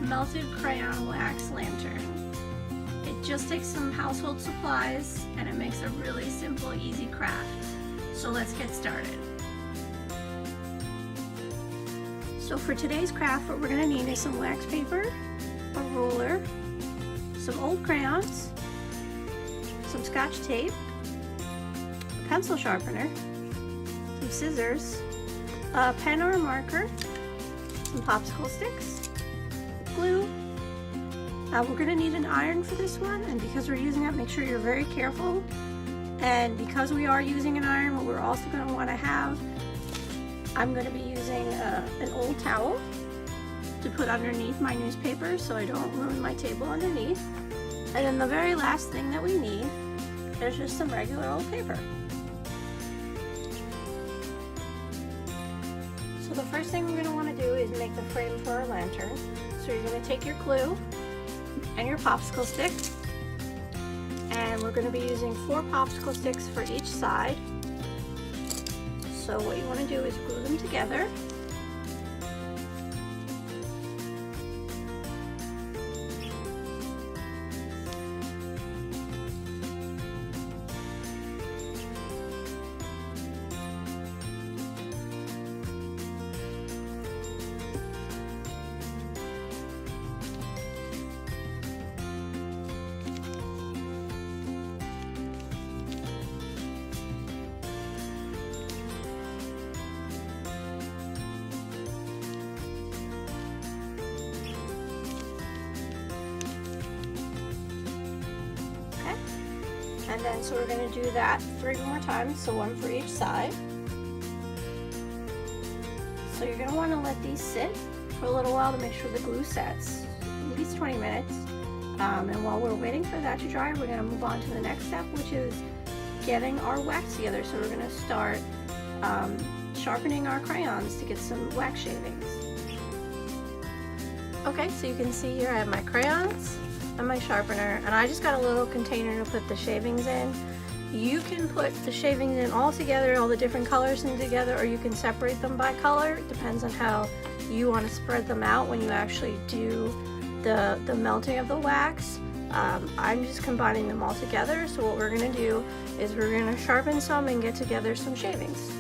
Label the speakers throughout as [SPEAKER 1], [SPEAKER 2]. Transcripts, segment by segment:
[SPEAKER 1] Melted Crayon Wax Lantern. It just takes some household supplies and it makes a really simple, easy craft. So let's get started. So for today's craft, what we're going to need is some wax paper, a ruler, some old crayons, some scotch tape, a pencil sharpener, some scissors, a pen or a marker, some popsicle sticks, glue. We're going to need an iron for this one, and because we're using it, make sure you're very careful. And because we are using an iron, what we're also going to want to have, I'm going to be using an old towel to put underneath my newspaper so I don't ruin my table underneath. And then the very last thing that we need is just some regular old paper. So the first thing we're going to want to do is make the frame for our lantern. So you're going to take your glue and your popsicle stick, and we're going to be using 4 popsicle sticks for each side. So what you want to do is glue them together. And then so we're going to do that 3 more times, so 1 for each side. So you're going to want to let these sit for a little while to make sure the glue sets, at least 20 minutes. And while we're waiting for that to dry, we're going to move on to the next step, which is getting our wax together. So we're going to start sharpening our crayons to get some wax shavings. Okay, so you can see here I have my crayons and my sharpener, and I just got a little container to put the shavings in. You can put the shavings in all together, all the different colors in together, or you can separate them by color. It depends on how you want to spread them out when you actually do the melting of the wax. I'm just combining them all together, so what we're going to do is we're going to sharpen some and get together some shavings.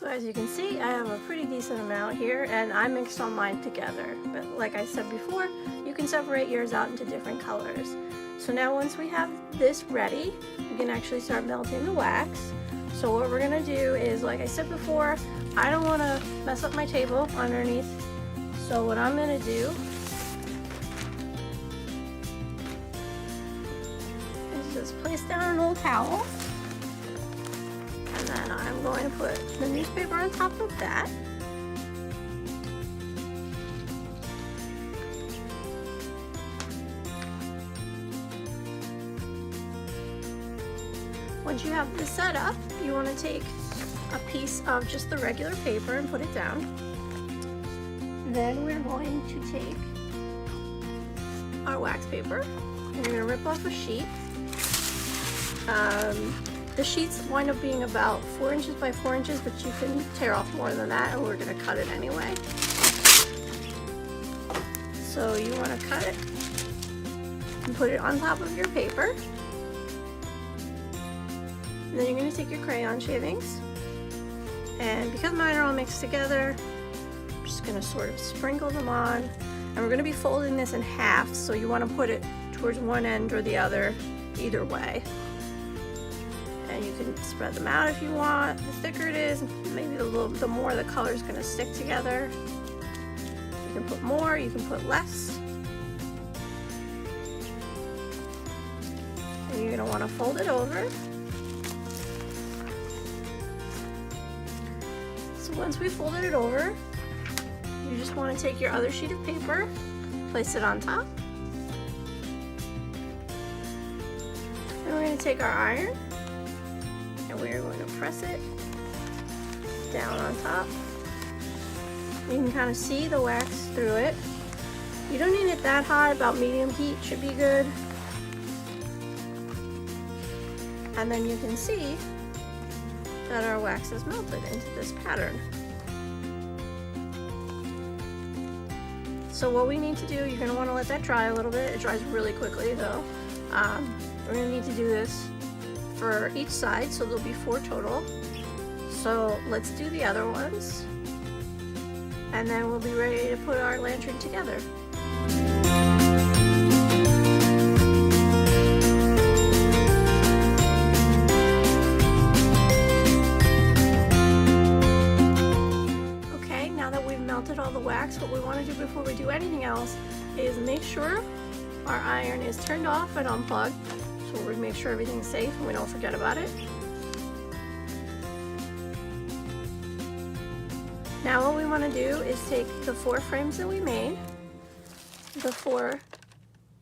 [SPEAKER 1] As you can see, I have a pretty decent amount here, and I mixed all mine together. But like I said before, you can separate yours out into different colors. So now once we have this ready, we can actually start melting the wax. So what we're going to do is, like I said before, I don't want to mess up my table underneath. So what I'm going to do is just place down an old towel. And then I'm going to put the newspaper on top of that. Once you have this set up, you want to take a piece of just the regular paper and put it down. Then we're going to take our wax paper and you're going to rip off a sheet. The sheets wind up being about 4 inches by 4 inches, but you can tear off more than that, and we're going to cut it anyway. So you want to cut it and put it on top of your paper. And then you're going to take your crayon shavings, and because mine are all mixed together, I'm just going to sort of sprinkle them on. And we're going to be folding this in half, so you want to put it towards one end or the other, either way. And you can spread them out if you want. The thicker it is, maybe the more the color is going to stick together. You can put more, you can put less. And you're going to want to fold it over. So once we folded it over, you just want to take your other sheet of paper, place it on top. And we're going to take our iron, and we're going to press it down on top. You can kind of see the wax through it. You don't need it that hot, about medium heat should be good. And then you can see that our wax is melted into this pattern. So what we need to do, you're going to want to let that dry a little bit. It dries really quickly though. We're going to need to do this for each side, so there'll be 4 total. So let's do the other ones, and then we'll be ready to put our lantern together. Okay, now that we've melted all the wax, what we want to do before we do anything else is make sure our iron is turned off and unplugged. So we're going to make sure everything's safe and we don't forget about it. Now what we want to do is take the 4 frames that we made, the 4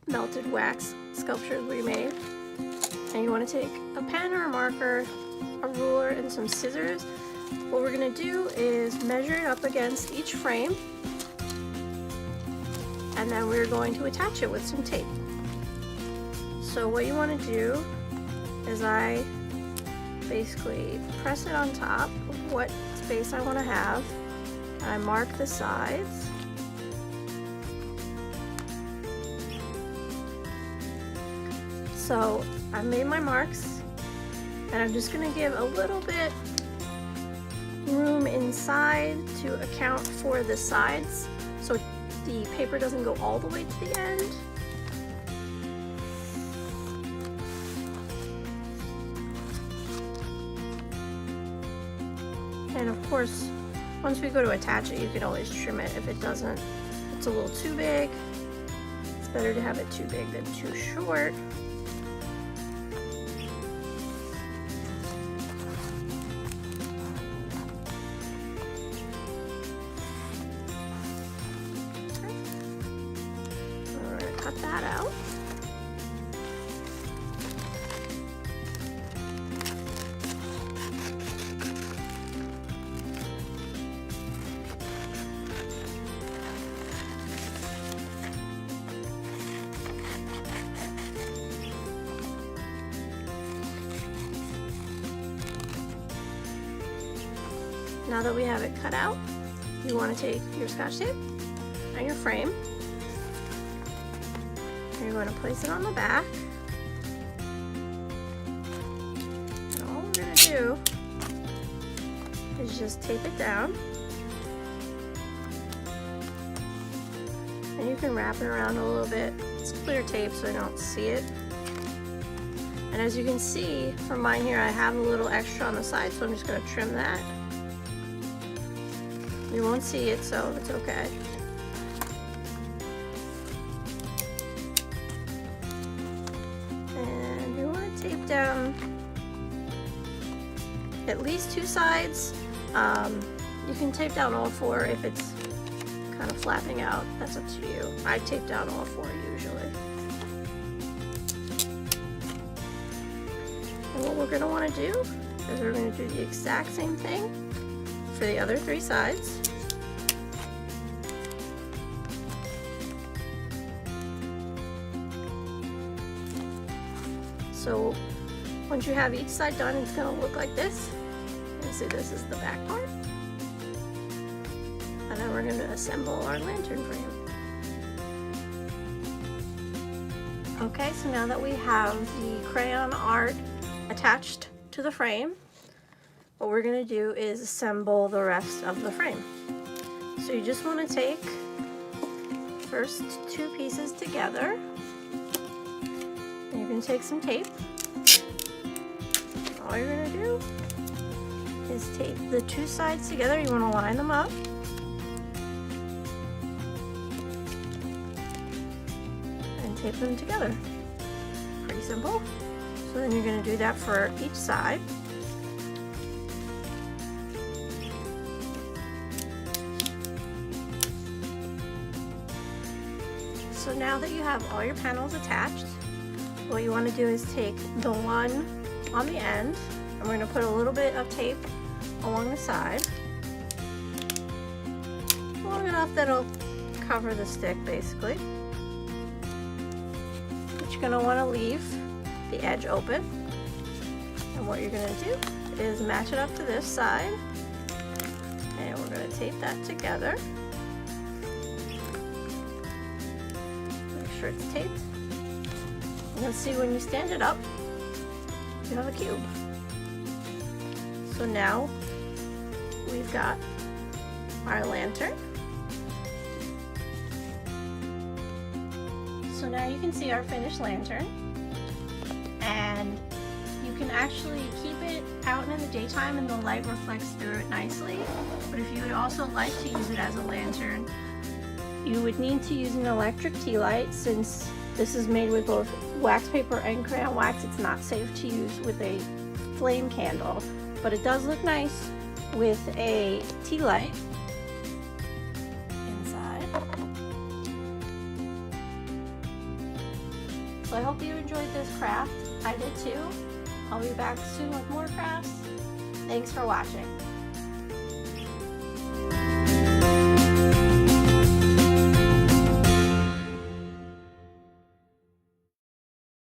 [SPEAKER 1] melted wax sculptures we made, and you want to take a pen or a marker, a ruler, and some scissors. What we're going to do is measure it up against each frame, and then we're going to attach it with some tape. So what you want to do is I basically press it on top of what space I want to have, and I mark the sides. So I made my marks, and I'm just going to give a little bit room inside to account for the sides, so the paper doesn't go all the way to the end. And of course, once we go to attach it, you can always trim it if it doesn't, if it's a little too big. It's better to have it too big than too short. Cut that out. Now that we have it cut out, you want to take your Scotch tape and your frame. You're going to place it on the back. And all we're going to do is just tape it down. And you can wrap it around a little bit. It's clear tape so I don't see it. And as you can see from mine here, I have a little extra on the side, so I'm just going to trim that. You won't see it, so it's okay. Tape down at least 2 sides. You can tape down all 4 if it's kind of flapping out. That's up to you. I tape down all 4 usually. And what we're going to want to do is we're going to do the exact same thing for the other 3 sides. So once you have each side done, it's going to look like this. You see this is the back part. And then we're going to assemble our lantern frame. Okay, so now that we have the crayon art attached to the frame, what we're going to do is assemble the rest of the frame. So you just want to take first 2 pieces together. You can take some tape. All you're going to do is tape the 2 sides together. You want to line them up. And tape them together. Pretty simple. So then you're going to do that for each side. So now that you have all your panels attached, what you want to do is take the one on the end, and we're going to put a little bit of tape along the side, long enough that it'll cover the stick basically. But you're going to want to leave the edge open. And what you're going to do is match it up to this side, and we're going to tape that together. Make sure it's taped. And you'll see when you stand it up, you have a cube. So now we've got our lantern. So now you can see our finished lantern, and you can actually keep it out in the daytime and the light reflects through it nicely. But if you would also like to use it as a lantern, you would need to use an electric tea light. Since this is made with both wax paper and crayon wax, it's not safe to use with a flame candle, but it does look nice with a tea light inside. So I hope you enjoyed this craft. I did too. I'll be back soon with more crafts. Thanks for watching.